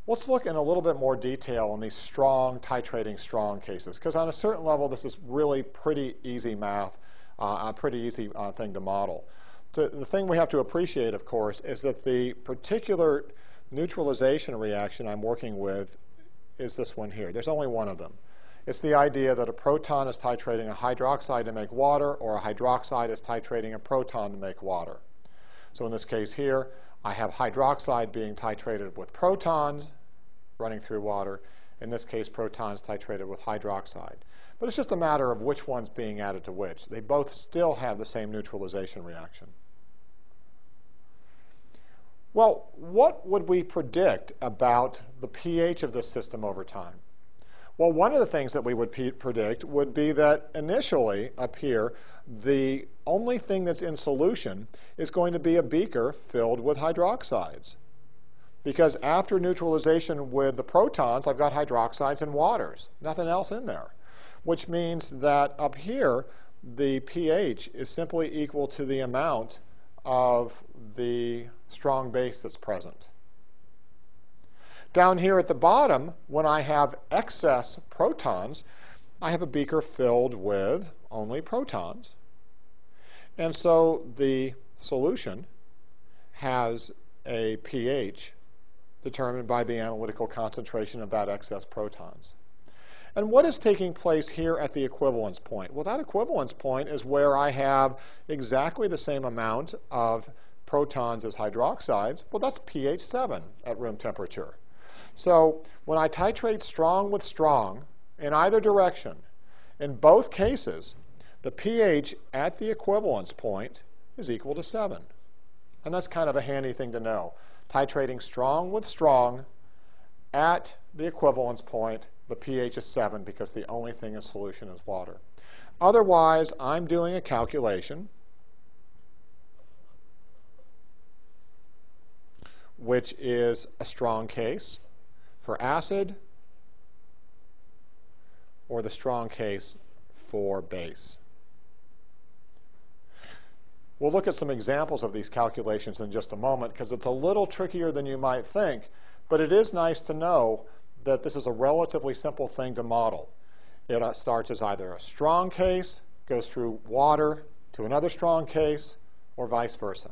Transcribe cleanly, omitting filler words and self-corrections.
Let's look in a little bit more detail on these strong, titrating strong cases, because on a certain level this is really pretty easy math, a pretty easy thing to model. The thing we have to appreciate, of course, is that the particular neutralization reaction I'm working with is this one here. There's only one of them. It's the idea that a proton is titrating a hydroxide to make water, or a hydroxide is titrating a proton to make water. So in this case here, I have hydroxide being titrated with protons running through water. In this case, protons titrated with hydroxide. But it's just a matter of which one's being added to which. They both still have the same neutralization reaction. Well, what would we predict about the pH of this system over time? Well, one of the things that we would predict would be that initially up here, the only thing that's in solution is going to be a beaker filled with hydroxides. Because after neutralization with the protons, I've got hydroxides and waters, nothing else in there. Which means that up here, the pH is simply equal to the amount of the strong base that's present. Down here at the bottom, when I have excess protons, I have a beaker filled with only protons. And so the solution has a pH determined by the analytical concentration of that excess protons. And what is taking place here at the equivalence point? Well, that equivalence point is where I have exactly the same amount of protons as hydroxides. Well, that's pH 7 at room temperature. So when I titrate strong with strong in either direction, in both cases, the pH at the equivalence point is equal to 7. And that's kind of a handy thing to know. Titrating strong with strong at the equivalence point, the pH is 7 because the only thing in solution is water. Otherwise, I'm doing a calculation which is a strong case for acid or the strong case for base. We'll look at some examples of these calculations in just a moment because it's a little trickier than you might think, but it is nice to know that this is a relatively simple thing to model. It starts as either a strong case, goes through water to another strong case, or vice versa.